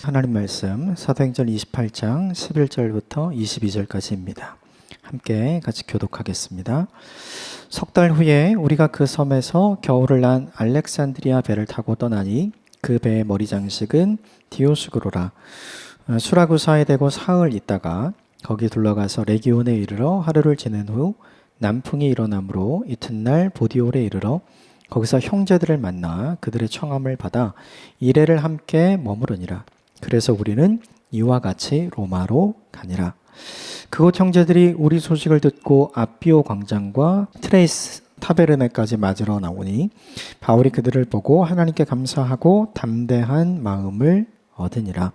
하나님 말씀 사도행전 28장 11절부터 22절까지입니다. 함께 같이 교독하겠습니다. 석 달 후에 우리가 그 섬에서 겨울을 난 알렉산드리아 배를 타고 떠나니 그 배의 머리 장식은 디오스구로라. 수라구사에 대고 사흘 있다가 거기 둘러가서 레기온에 이르러 하루를 지낸 후 남풍이 일어나므로 이튿날 보디올에 이르러 거기서 형제들을 만나 그들의 청함을 받아 이레를 함께 머무르니라. 그래서 우리는 이와 같이 로마로 가니라. 그곳 형제들이 우리 소식을 듣고 아비오 광장과 트레이스 타베르네까지 맞으러 나오니 바울이 그들을 보고 하나님께 감사하고 담대한 마음을 얻으니라.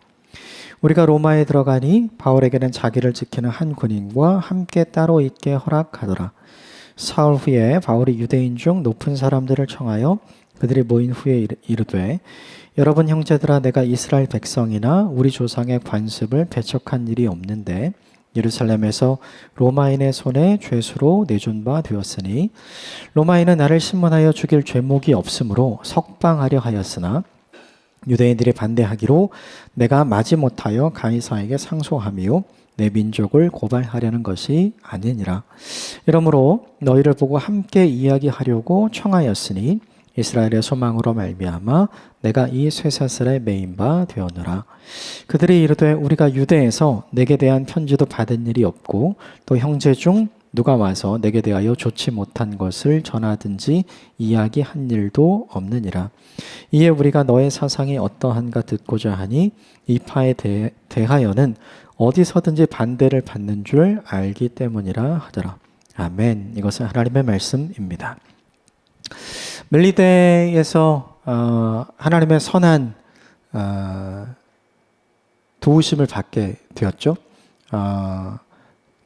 우리가 로마에 들어가니 바울에게는 자기를 지키는 한 군인과 함께 따로 있게 허락하더라. 사흘 후에 바울이 유대인 중 높은 사람들을 청하여 그들이 모인 후에 이르되 여러분 형제들아, 내가 이스라엘 백성이나 우리 조상의 관습을 배척한 일이 없는데 예루살렘에서 로마인의 손에 죄수로 내준 바 되었으니 로마인은 나를 신문하여 죽일 죄목이 없으므로 석방하려 하였으나 유대인들이 반대하기로 내가 마지못하여 가이사에게 상소하며 내 민족을 고발하려는 것이 아니니라. 이러므로 너희를 보고 함께 이야기하려고 청하였으니 이스라엘의 소망으로 말미암아 내가 이 쇠사슬에 매인 바 되었노라. 그들이 이르되 우리가 유대에서 내게 대한 편지도 받은 일이 없고 또 형제 중 누가 와서 내게 대하여 좋지 못한 것을 전하든지 이야기한 일도 없느니라. 이에 우리가 너의 사상이 어떠한가 듣고자 하니 이 파에 대하여는 어디서든지 반대를 받는 줄 알기 때문이라 하더라. 아멘. 이것은 하나님의 말씀입니다. 멜리데에서 하나님의 선한 도우심을 받게 되었죠.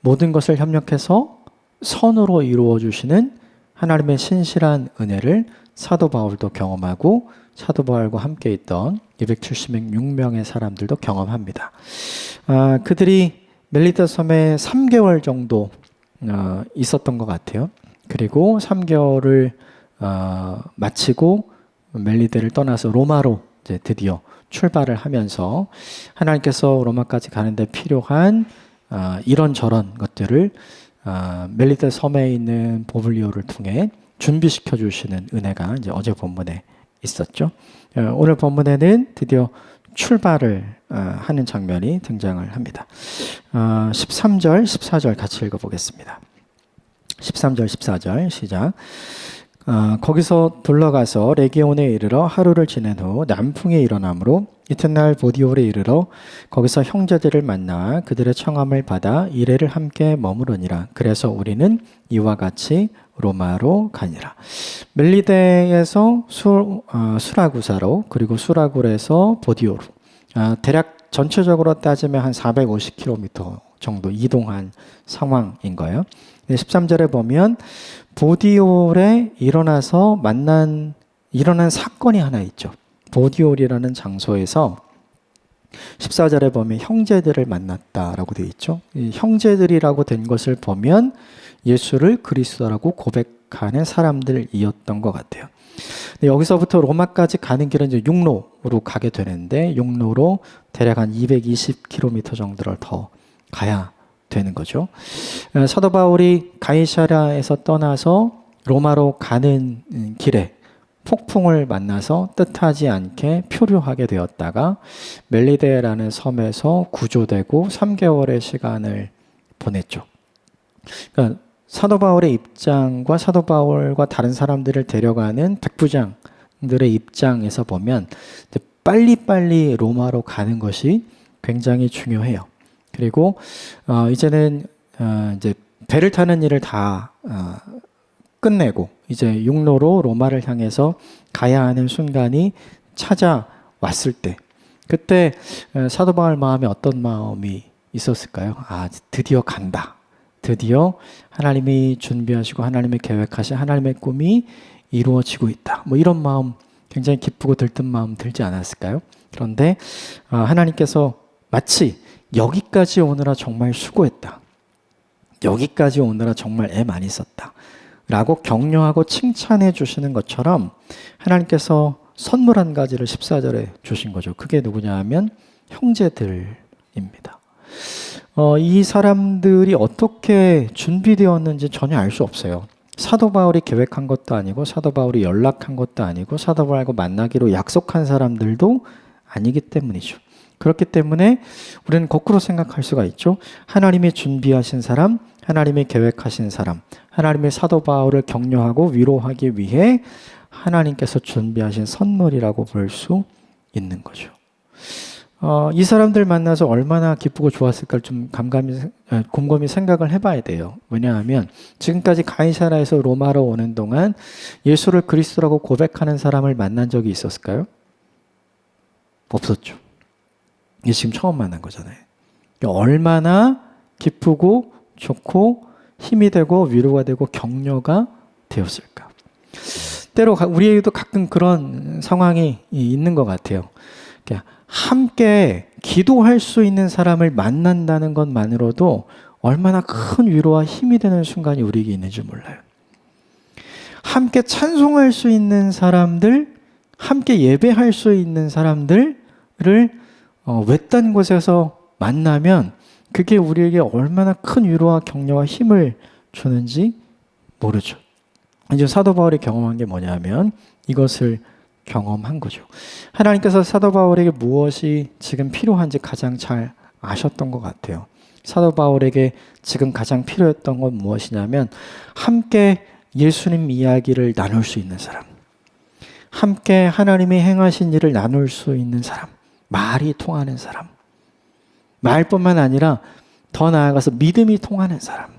모든 것을 협력해서 선으로 이루어 주시는 하나님의 신실한 은혜를 사도 바울도 경험하고 사도 바울과 함께 있던 276명의 사람들도 경험합니다. 그들이 멜리데 섬에 3개월 정도 있었던 것 같아요. 그리고 3개월을 마치고 멜리데를 떠나서 로마로 이제 드디어 출발을 하면서 하나님께서 로마까지 가는데 필요한 이런저런 것들을 멜리데 섬에 있는 보블리오를 통해 준비시켜 주시는 은혜가 이제 어제 본문에 있었죠. 오늘 본문에는 드디어 출발을 하는 장면이 등장을 합니다. 13절, 14절 같이 읽어보겠습니다. 13절, 14절 시작. 거기서 둘러가서 레기온에 이르러 하루를 지낸 후 남풍이 일어나므로 이튿날 보디올에 이르러 거기서 형제들을 만나 그들의 청함을 받아 이레를 함께 머무르니라. 그래서 우리는 이와 같이 로마로 가니라. 멜리데에서 수라구사로 그리고 수라굴에서 보디오로 대략 전체적으로 따지면 한 450km 정도 이동한 상황인 거예요. 13절에 보면 보디올에 일어난 사건이 하나 있죠. 보디올이라는 장소에서 14절에 보면 형제들을 만났다라고 되어 있죠. 이 형제들이라고 된 것을 보면 예수를 그리스도라고 고백하는 사람들이었던 것 같아요. 여기서부터 로마까지 가는 길은 이제 육로로 가게 되는데 육로로 대략 한 220km 정도를 더 가야 되는 거죠. 사도 바울이 가이사랴에서 떠나서 로마로 가는 길에 폭풍을 만나서 뜻하지 않게 표류하게 되었다가 멜리데라는 섬에서 구조되고 3개월의 시간을 보냈죠. 그러니까 사도 바울의 입장과 사도 바울과 다른 사람들을 데려가는 백부장들의 입장에서 보면 빨리빨리 로마로 가는 것이 굉장히 중요해요. 그리고 이제는 이제 배를 타는 일을 다 끝내고 이제 육로로 로마를 향해서 가야 하는 순간이 찾아왔을 때 그때 사도 바울 마음에 어떤 마음이 있었을까요? 드디어 간다. 드디어 하나님이 준비하시고 하나님이 계획하신 하나님의 꿈이 이루어지고 있다. 뭐 이런 마음, 굉장히 기쁘고 들뜬 마음 들지 않았을까요? 그런데 하나님께서 마치 여기까지 오느라 정말 수고했다. 여기까지 오느라 정말 애 많이 썼다. 라고 격려하고 칭찬해 주시는 것처럼 하나님께서 선물 한 가지를 14절에 주신 거죠. 그게 누구냐 하면 형제들입니다. 이 사람들이 어떻게 준비되었는지 전혀 알 수 없어요. 사도 바울이 계획한 것도 아니고 사도 바울이 연락한 것도 아니고 사도 바울과 만나기로 약속한 사람들도 아니기 때문이죠. 그렇기 때문에 우리는 거꾸로 생각할 수가 있죠. 하나님이 준비하신 사람, 하나님이 계획하신 사람, 하나님의 사도 바울을 격려하고 위로하기 위해 하나님께서 준비하신 선물이라고 볼 수 있는 거죠. 이 사람들 만나서 얼마나 기쁘고 좋았을까 좀 곰곰이 생각을 해봐야 돼요. 왜냐하면 지금까지 가이사라에서 로마로 오는 동안 예수를 그리스도라고 고백하는 사람을 만난 적이 있었을까요? 없었죠. 이게 지금 처음 만난 거잖아요. 얼마나 기쁘고 좋고 힘이 되고 위로가 되고 격려가 되었을까. 때로 우리에게도 가끔 그런 상황이 있는 것 같아요. 함께 기도할 수 있는 사람을 만난다는 것만으로도 얼마나 큰 위로와 힘이 되는 순간이 우리에게 있는지 몰라요. 함께 찬송할 수 있는 사람들, 함께 예배할 수 있는 사람들을 외딴 곳에서 만나면 그게 우리에게 얼마나 큰 위로와 격려와 힘을 주는지 모르죠. 이제 사도 바울이 경험한 게 뭐냐면 이것을 경험한 거죠. 하나님께서 사도 바울에게 무엇이 지금 필요한지 가장 잘 아셨던 것 같아요. 사도 바울에게 지금 가장 필요했던 건 무엇이냐면 함께 예수님 이야기를 나눌 수 있는 사람, 함께 하나님이 행하신 일을 나눌 수 있는 사람, 말이 통하는 사람, 말뿐만 아니라 더 나아가서 믿음이 통하는 사람,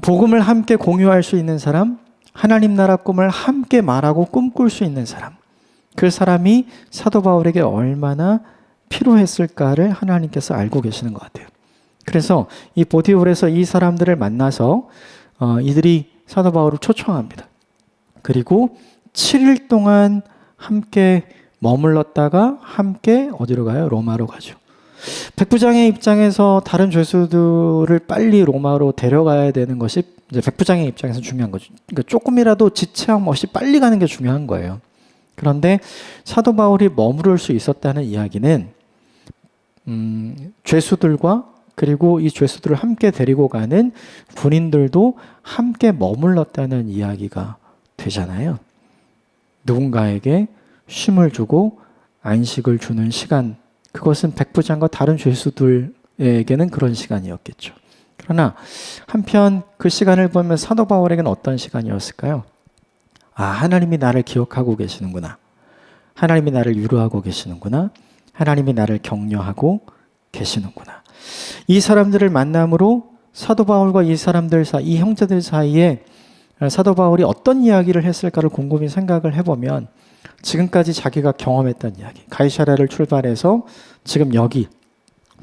복음을 함께 공유할 수 있는 사람, 하나님 나라 꿈을 함께 말하고 꿈꿀 수 있는 사람, 그 사람이 사도 바울에게 얼마나 필요했을까를 하나님께서 알고 계시는 것 같아요. 그래서 이 보디올에서 이 사람들을 만나서 이들이 사도 바울을 초청합니다. 그리고 7일 동안 함께 머물렀다가 함께 어디로 가요? 로마로 가죠. 백부장의 입장에서 다른 죄수들을 빨리 로마로 데려가야 되는 것이 이제 백부장의 입장에서 중요한 거죠. 그러니까 조금이라도 지체함 없이 빨리 가는 게 중요한 거예요. 그런데 사도 바울이 머무를 수 있었다는 이야기는 죄수들과 그리고 이 죄수들을 함께 데리고 가는 군인들도 함께 머물렀다는 이야기가 되잖아요. 누군가에게 쉼을 주고 안식을 주는 시간, 그것은 백부장과 다른 죄수들에게는 그런 시간이었겠죠. 그러나 한편 그 시간을 보면 사도 바울에게는 어떤 시간이었을까요? 하나님이 나를 기억하고 계시는구나. 하나님이 나를 위로하고 계시는구나. 하나님이 나를 격려하고 계시는구나. 이 사람들을 만남으로 사도 바울과 이 사람들 사이, 이 형제들 사이에 사도 바울이 어떤 이야기를 했을까를 곰곰이 생각을 해보면 지금까지 자기가 경험했던 이야기, 가이사랴를 출발해서 지금 여기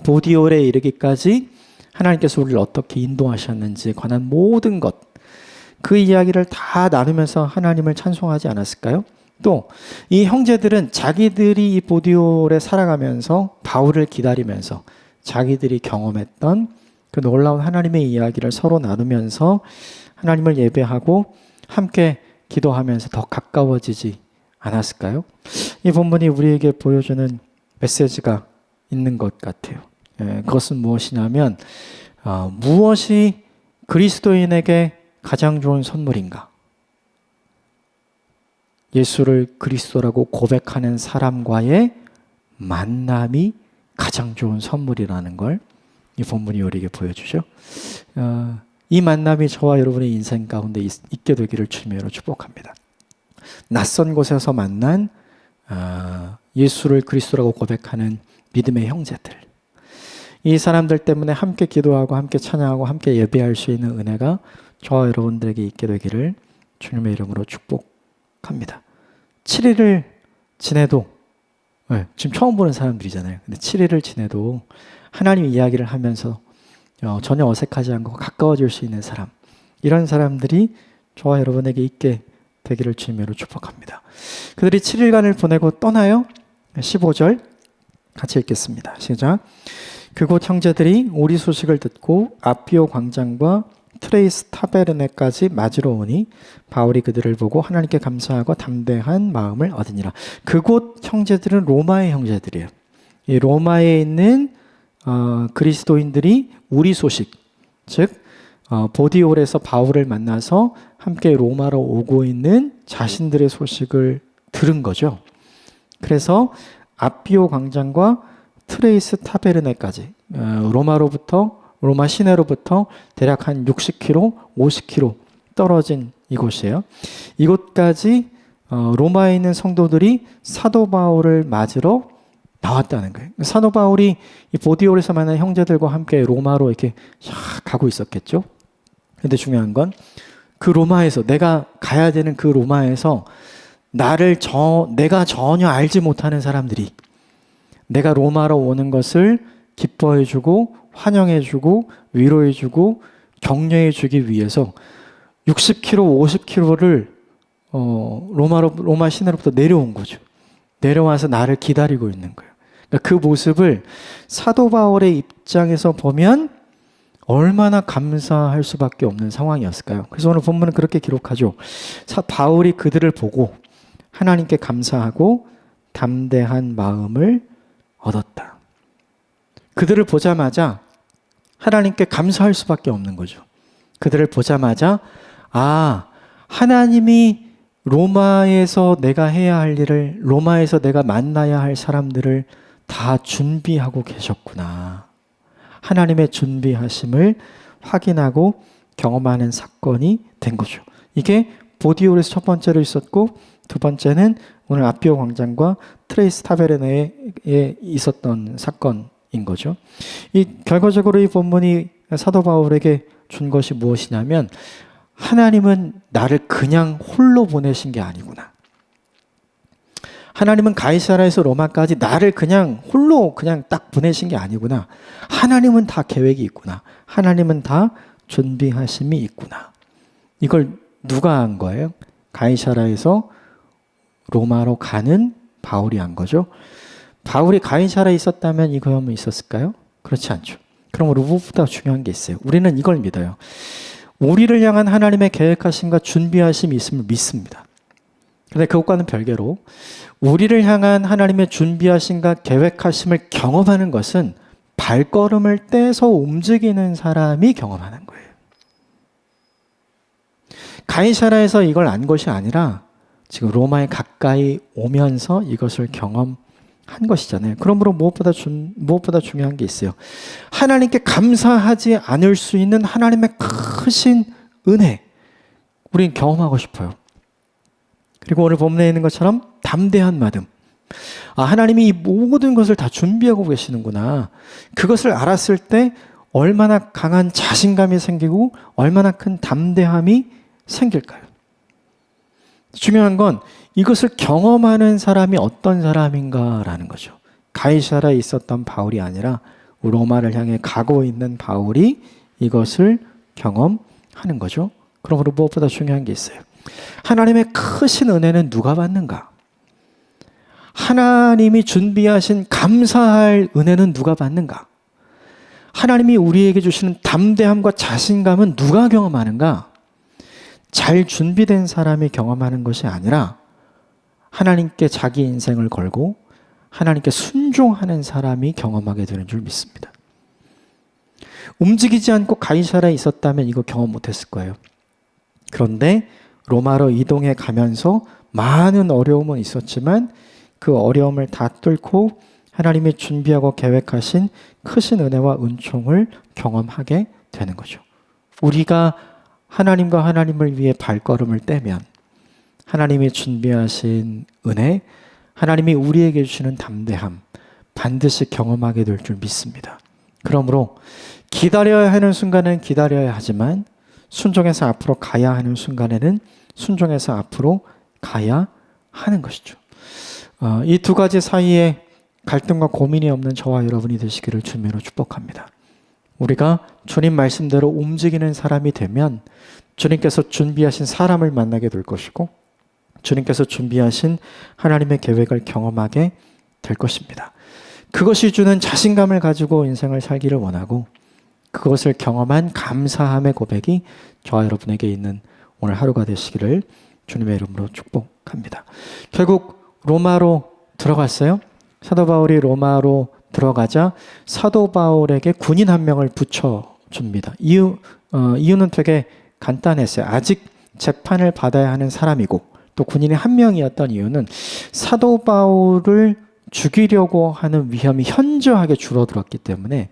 보디올에 이르기까지 하나님께서 우리를 어떻게 인도하셨는지에 관한 모든 것, 그 이야기를 다 나누면서 하나님을 찬송하지 않았을까요? 또 이 형제들은 자기들이 이 보디올에 살아가면서 바울을 기다리면서 자기들이 경험했던 그 놀라운 하나님의 이야기를 서로 나누면서 하나님을 예배하고 함께 기도하면서 더 가까워지지 않았을까요? 이 본문이 우리에게 보여주는 메시지가 있는 것 같아요. 그것은 무엇이냐면 무엇이 그리스도인에게 가장 좋은 선물인가? 예수를 그리스도라고 고백하는 사람과의 만남이 가장 좋은 선물이라는 걸 이 본문이 우리에게 보여주죠. 이 만남이 저와 여러분의 인생 가운데 있게 되기를 주님으로 축복합니다. 낯선 곳에서 만난 예수를 그리스도라고 고백하는 믿음의 형제들, 이 사람들 때문에 함께 기도하고 함께 찬양하고 함께 예배할 수 있는 은혜가 저와 여러분들에게 있게 되기를 주님의 이름으로 축복합니다. 7일을 지내도 지금 처음 보는 사람들이잖아요. 근데 7일을 지내도 하나님 이야기를 하면서 전혀 어색하지 않고 가까워질 수 있는 사람, 이런 사람들이 저와 여러분에게 있게 되기를 주님으로 축복합니다. 그들이 7일간을 보내고 떠나요. 15절 같이 읽겠습니다. 시작. 그곳 형제들이 오리 소식을 듣고 아피오 광장과 트레이스 타베르네까지 맞으러 오니 바울이 그들을 보고 하나님께 감사하고 담대한 마음을 얻으니라. 그곳 형제들은 로마의 형제들이에요. 이 로마에 있는 그리스도인들이 우리 소식, 즉 보디올에서 바울을 만나서 함께 로마로 오고 있는 자신들의 소식을 들은 거죠. 그래서 아피오 광장과 트레이스 타베르네까지 로마 시내로부터 대략 한 60km, 50km 떨어진 이곳이에요. 이곳까지 로마에 있는 성도들이 사도 바울을 맞으러 나왔다는 거예요. 사도 바울이 이 보디올에서 만난 형제들과 함께 로마로 이렇게 가고 있었겠죠. 근데 중요한 건 그 로마에서, 내가 가야 되는 그 로마에서 내가 전혀 알지 못하는 사람들이 내가 로마로 오는 것을 기뻐해주고 환영해주고 위로해주고 격려해주기 위해서 60km, 50km를 로마 시내로부터 내려온 거죠. 내려와서 나를 기다리고 있는 거예요. 그러니까 그 모습을 사도 바울의 입장에서 보면 얼마나 감사할 수밖에 없는 상황이었을까요? 그래서 오늘 본문은 그렇게 기록하죠. 바울이 그들을 보고 하나님께 감사하고 담대한 마음을 얻었다. 그들을 보자마자 하나님께 감사할 수밖에 없는 거죠. 그들을 보자마자 하나님이 로마에서 내가 해야 할 일을, 로마에서 내가 만나야 할 사람들을 다 준비하고 계셨구나. 하나님의 준비하심을 확인하고 경험하는 사건이 된 거죠. 이게 보디올에서 첫 번째로 있었고, 두 번째는 오늘 아피오 광장과 트레이스 타베르네에 있었던 사건인 거죠. 결과적으로 이 본문이 사도 바울에게 준 것이 무엇이냐면, 하나님은 나를 그냥 홀로 보내신 게 아니구나. 하나님은 가이사라에서 로마까지 나를 그냥 홀로 그냥 딱 보내신 게 아니구나. 하나님은 다 계획이 있구나. 하나님은 다 준비하심이 있구나. 이걸 누가 한 거예요? 가이사라에서 로마로 가는 바울이 한 거죠. 바울이 가이사라에 있었다면 이 경험이 있었을까요? 그렇지 않죠. 그러므로 무엇보다 중요한 게 있어요. 우리는 이걸 믿어요. 우리를 향한 하나님의 계획하심과 준비하심이 있음을 믿습니다. 그런데 그것과는 별개로 우리를 향한 하나님의 준비하심과 계획하심을 경험하는 것은 발걸음을 떼서 움직이는 사람이 경험하는 거예요. 가이사라에서 이걸 안 것이 아니라 지금 로마에 가까이 오면서 이것을 경험한 것이잖아요. 그러므로 무엇보다 중요한 게 있어요. 하나님께 감사하지 않을 수 있는 하나님의 크신 은혜, 우린 경험하고 싶어요. 그리고 오늘 본문에 있는 것처럼 담대한 마음. 하나님이 이 모든 것을 다 준비하고 계시는구나. 그것을 알았을 때 얼마나 강한 자신감이 생기고 얼마나 큰 담대함이 생길까요? 중요한 건 이것을 경험하는 사람이 어떤 사람인가라는 거죠. 가이사라에 있었던 바울이 아니라 로마를 향해 가고 있는 바울이 이것을 경험하는 거죠. 그러므로 무엇보다 중요한 게 있어요. 하나님의 크신 은혜는 누가 받는가? 하나님이 준비하신 감사할 은혜는 누가 받는가? 하나님이 우리에게 주시는 담대함과 자신감은 누가 경험하는가? 잘 준비된 사람이 경험하는 것이 아니라 하나님께 자기 인생을 걸고 하나님께 순종하는 사람이 경험하게 되는 줄 믿습니다. 움직이지 않고 가이사라에 있었다면 이거 경험 못했을 거예요. 그런데 로마로 이동해 가면서 많은 어려움은 있었지만 그 어려움을 다 뚫고 하나님이 준비하고 계획하신 크신 은혜와 은총을 경험하게 되는 거죠. 우리가 하나님과 하나님을 위해 발걸음을 떼면 하나님이 준비하신 은혜, 하나님이 우리에게 주시는 담대함 반드시 경험하게 될 줄 믿습니다. 그러므로 기다려야 하는 순간은 기다려야 하지만 순종해서 앞으로 가야 하는 순간에는 순종해서 앞으로 가야 하는 것이죠. 이 두 가지 사이에 갈등과 고민이 없는 저와 여러분이 되시기를 주님으로 축복합니다. 우리가 주님 말씀대로 움직이는 사람이 되면 주님께서 준비하신 사람을 만나게 될 것이고 주님께서 준비하신 하나님의 계획을 경험하게 될 것입니다. 그것이 주는 자신감을 가지고 인생을 살기를 원하고 그것을 경험한 감사함의 고백이 저와 여러분에게 있는 오늘 하루가 되시기를 주님의 이름으로 축복합니다. 결국 로마로 들어갔어요. 사도 바울이 로마로 들어가자 사도 바울에게 군인 한 명을 붙여줍니다. 이유는 되게 간단했어요. 아직 재판을 받아야 하는 사람이고 또 군인이 한 명이었던 이유는 사도 바울을 죽이려고 하는 위험이 현저하게 줄어들었기 때문에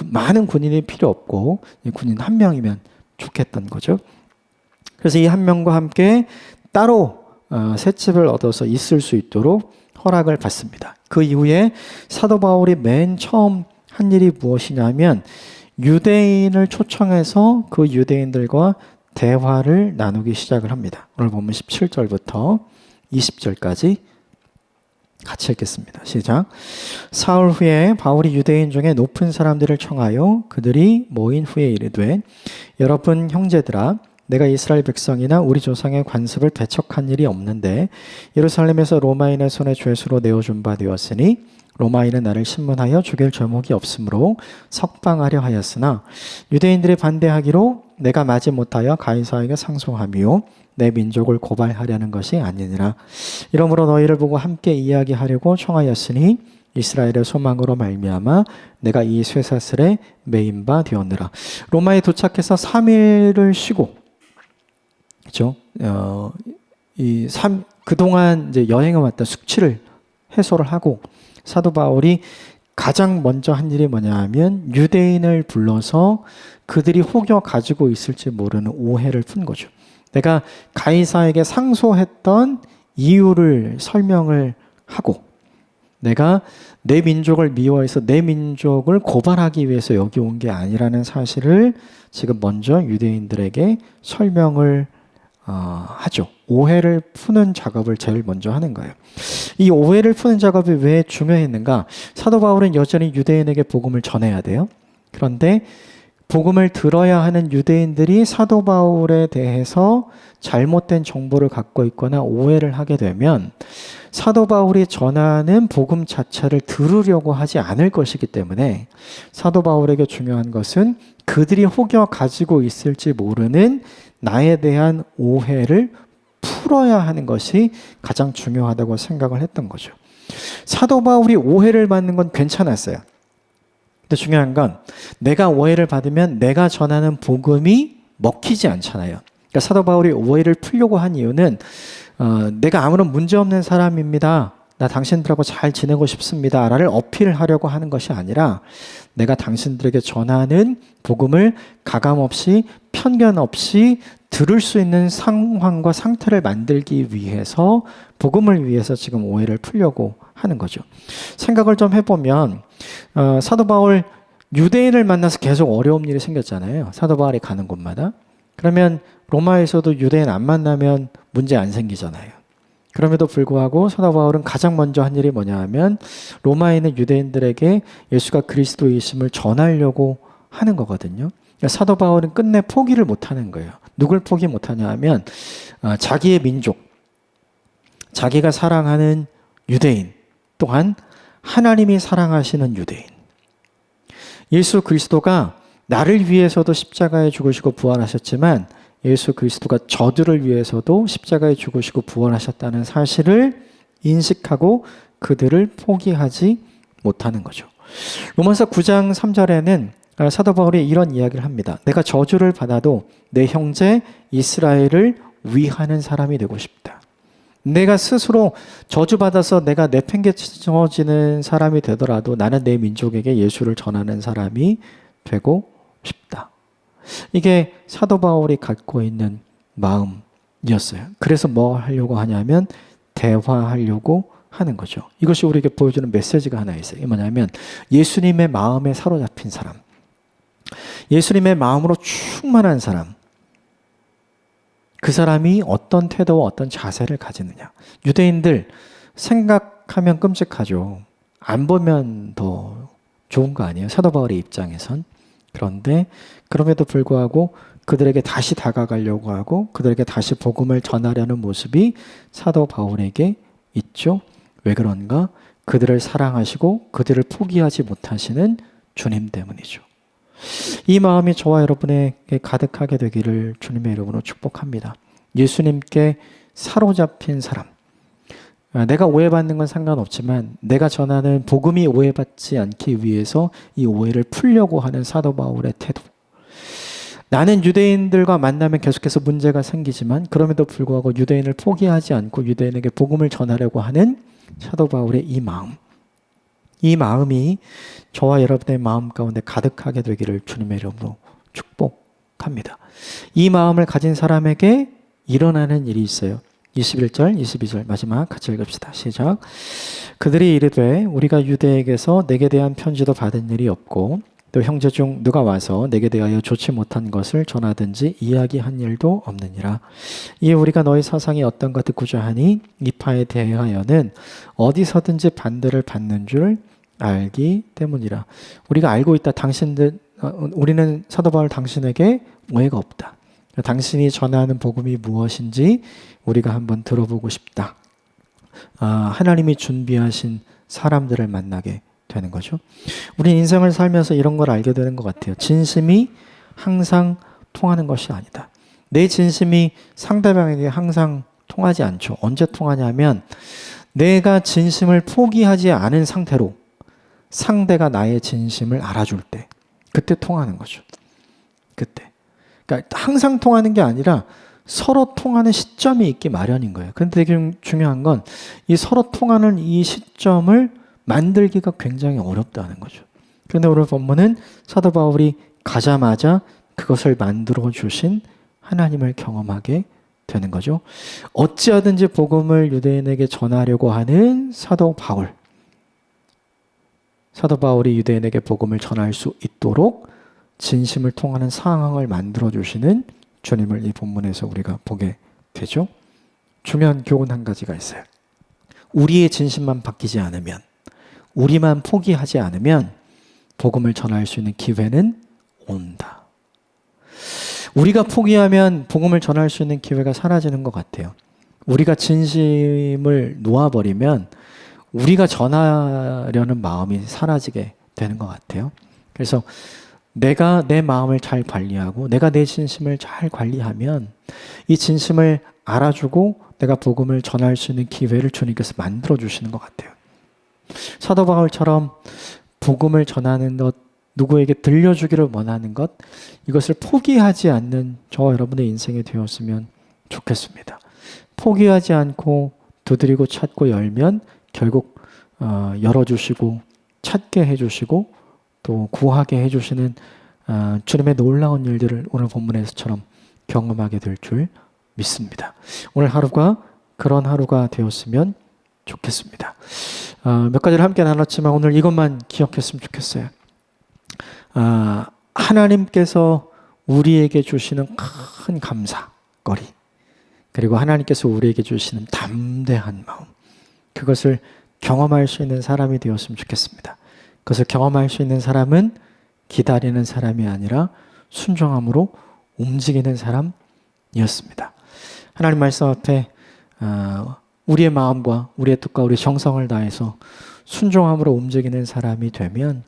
많은 군인이 필요 없고 군인 한 명이면 좋겠던 거죠. 그래서 이 한 명과 함께 따로 새 집을 얻어서 있을 수 있도록 허락을 받습니다. 그 이후에 사도 바울이 맨 처음 한 일이 무엇이냐면 유대인을 초청해서 그 유대인들과 대화를 나누기 시작을 합니다. 오늘 보면 17절부터 20절까지 같이 읽겠습니다. 시작. 사흘 후에 바울이 유대인 중에 높은 사람들을 청하여 그들이 모인 후에 이르되 여러분 형제들아 내가 이스라엘 백성이나 우리 조상의 관습을 배척한 일이 없는데 예루살렘에서 로마인의 손에 죄수로 내어준 바 되었으니 로마인은 나를 신문하여 죽일 죄목이 없으므로 석방하려 하였으나 유대인들이 반대하기로 내가 마지 못하여 가이사에게 상송하며 내 민족을 고발하려는 것이 아니니라. 이러므로 너희를 보고 함께 이야기하려고 청하였으니 이스라엘의 소망으로 말미암아 내가 이 쇠사슬에 매인 바 되었느라. 로마에 도착해서 3일을 쉬고, 그렇죠? 그동안 이제 여행에 왔던 숙취를 해소를 하고 사도 바울이 가장 먼저 한 일이 뭐냐 하면 유대인을 불러서 그들이 혹여 가지고 있을지 모르는 오해를 푼 거죠. 내가 가이사에게 상소했던 이유를 설명을 하고 내가 내 민족을 미워해서 내 민족을 고발하기 위해서 여기 온 게 아니라는 사실을 지금 먼저 유대인들에게 설명을 하죠. 오해를 푸는 작업을 제일 먼저 하는 거예요. 이 오해를 푸는 작업이 왜 중요했는가? 사도 바울은 여전히 유대인에게 복음을 전해야 돼요. 그런데 복음을 들어야 하는 유대인들이 사도 바울에 대해서 잘못된 정보를 갖고 있거나 오해를 하게 되면 사도 바울이 전하는 복음 자체를 들으려고 하지 않을 것이기 때문에 사도 바울에게 중요한 것은 그들이 혹여 가지고 있을지 모르는 나에 대한 오해를 풀어야 하는 것이 가장 중요하다고 생각을 했던 거죠. 사도 바울이 오해를 받는 건 괜찮았어요. 근데 중요한 건 내가 오해를 받으면 내가 전하는 복음이 먹히지 않잖아요. 그러니까 사도 바울이 오해를 풀려고 한 이유는 내가 아무런 문제 없는 사람입니다. 나 당신들하고 잘 지내고 싶습니다. 라를 어필을 하려고 하는 것이 아니라 내가 당신들에게 전하는 복음을 가감 없이 편견 없이 들을 수 있는 상황과 상태를 만들기 위해서 복음을 위해서 지금 오해를 풀려고 하는 거죠. 생각을 좀 해보면 사도 바울 유대인을 만나서 계속 어려운 일이 생겼잖아요. 사도 바울이 가는 곳마다. 그러면 로마에서도 유대인 안 만나면 문제 안 생기잖아요. 그럼에도 불구하고 사도 바울은 가장 먼저 한 일이 뭐냐 하면 로마에 있는 유대인들에게 예수가 그리스도이심을 전하려고 하는 거거든요. 그러니까 사도 바울은 끝내 포기를 못하는 거예요. 누굴 포기 못하냐 하면 자기의 민족, 자기가 사랑하는 유대인, 또한 하나님이 사랑하시는 유대인. 예수 그리스도가 나를 위해서도 십자가에 죽으시고 부활하셨지만 예수 그리스도가 저들을 위해서도 십자가에 죽으시고 부활하셨다는 사실을 인식하고 그들을 포기하지 못하는 거죠. 로마서 9장 3절에는 사도 바울이 이런 이야기를 합니다. 내가 저주를 받아도 내 형제 이스라엘을 위하는 사람이 되고 싶다. 내가 스스로 저주받아서 내가 내팽개쳐지는 사람이 되더라도 나는 내 민족에게 예수를 전하는 사람이 되고 싶다. 이게 사도 바울이 갖고 있는 마음이었어요. 그래서 뭐 하려고 하냐면 대화하려고 하는 거죠. 이것이 우리에게 보여주는 메시지가 하나 있어요. 이게 뭐냐면 예수님의 마음에 사로잡힌 사람, 예수님의 마음으로 충만한 사람, 그 사람이 어떤 태도와 어떤 자세를 가지느냐. 유대인들 생각하면 끔찍하죠. 안 보면 더 좋은 거 아니에요? 사도 바울의 입장에선. 그런데 그럼에도 불구하고 그들에게 다시 다가가려고 하고 그들에게 다시 복음을 전하려는 모습이 사도 바울에게 있죠. 왜 그런가? 그들을 사랑하시고 그들을 포기하지 못하시는 주님 때문이죠. 이 마음이 저와 여러분에게 가득하게 되기를 주님의 이름으로 축복합니다. 예수님께 사로잡힌 사람, 내가 오해받는 건 상관없지만 내가 전하는 복음이 오해받지 않기 위해서 이 오해를 풀려고 하는 사도 바울의 태도. 나는 유대인들과 만나면 계속해서 문제가 생기지만 그럼에도 불구하고 유대인을 포기하지 않고 유대인에게 복음을 전하려고 하는 사도 바울의 이 마음. 이 마음이 저와 여러분의 마음 가운데 가득하게 되기를 주님의 이름으로 축복합니다. 이 마음을 가진 사람에게 일어나는 일이 있어요. 21절, 22절 마지막 같이 읽읍시다. 시작. 그들이 이르되 우리가 유대에게서 내게 대한 편지도 받은 일이 없고 또 형제 중 누가 와서 내게 대하여 좋지 못한 것을 전하든지 이야기한 일도 없느니라. 이에 우리가 너희 사상이 어떤 것 듣고자 하니 이 파에 대하여는 어디서든지 반대를 받는 줄 알기 때문이라. 우리가 알고 있다. 우리는 사도 바울 당신에게 오해가 없다. 당신이 전하는 복음이 무엇인지 우리가 한번 들어보고 싶다. 하나님이 준비하신 사람들을 만나게 되는 거죠. 우리 인생을 살면서 이런 걸 알게 되는 것 같아요. 진심이 항상 통하는 것이 아니다. 내 진심이 상대방에게 항상 통하지 않죠. 언제 통하냐면 내가 진심을 포기하지 않은 상태로 상대가 나의 진심을 알아줄 때 그때 통하는 거죠. 그때. 그러니까 항상 통하는 게 아니라 서로 통하는 시점이 있기 마련인 거예요. 그런데 되게 중요한 건 이 서로 통하는 이 시점을 만들기가 굉장히 어렵다는 거죠. 그런데 오늘 본문은 사도 바울이 가자마자 그것을 만들어 주신 하나님을 경험하게 되는 거죠. 어찌하든지 복음을 유대인에게 전하려고 하는 사도 바울. 사도 바울이 유대인에게 복음을 전할 수 있도록 진심을 통하는 상황을 만들어 주시는 주님을 이 본문에서 우리가 보게 되죠. 중요한 교훈 한 가지가 있어요. 우리의 진심만 바뀌지 않으면, 우리만 포기하지 않으면 복음을 전할 수 있는 기회는 온다. 우리가 포기하면 복음을 전할 수 있는 기회가 사라지는 것 같아요. 우리가 진심을 놓아버리면 우리가 전하려는 마음이 사라지게 되는 것 같아요. 그래서 내가 내 마음을 잘 관리하고 내가 내 진심을 잘 관리하면 이 진심을 알아주고 내가 복음을 전할 수 있는 기회를 주님께서 만들어 주시는 것 같아요. 사도 바울처럼 복음을 전하는 것, 누구에게 들려주기를 원하는 것, 이것을 포기하지 않는 저와 여러분의 인생이 되었으면 좋겠습니다. 포기하지 않고 두드리고 찾고 열면 결국 열어주시고 찾게 해주시고 또 구하게 해주시는 주님의 놀라운 일들을 오늘 본문에서처럼 경험하게 될 줄 믿습니다. 오늘 하루가 그런 하루가 되었으면 좋겠습니다. 몇 가지를 함께 나눴지만 오늘 이것만 기억했으면 좋겠어요. 하나님께서 우리에게 주시는 큰 감사거리, 그리고 하나님께서 우리에게 주시는 담대한 마음, 그것을 경험할 수 있는 사람이 되었으면 좋겠습니다. 그것을 경험할 수 있는 사람은 기다리는 사람이 아니라 순종함으로 움직이는 사람이었습니다. 하나님 말씀 앞에 우리의 마음과 우리의 뜻과 우리의 정성을 다해서 순종함으로 움직이는 사람이 되면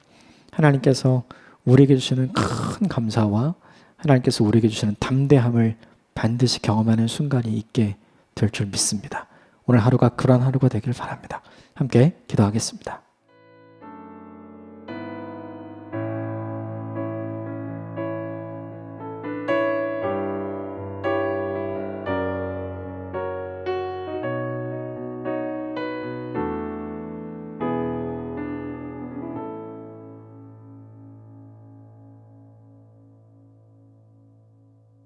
하나님께서 우리에게 주시는 큰 감사와 하나님께서 우리에게 주시는 담대함을 반드시 경험하는 순간이 있게 될 줄 믿습니다. 오늘 하루가 그런 하루가 되길 바랍니다. 함께 기도하겠습니다.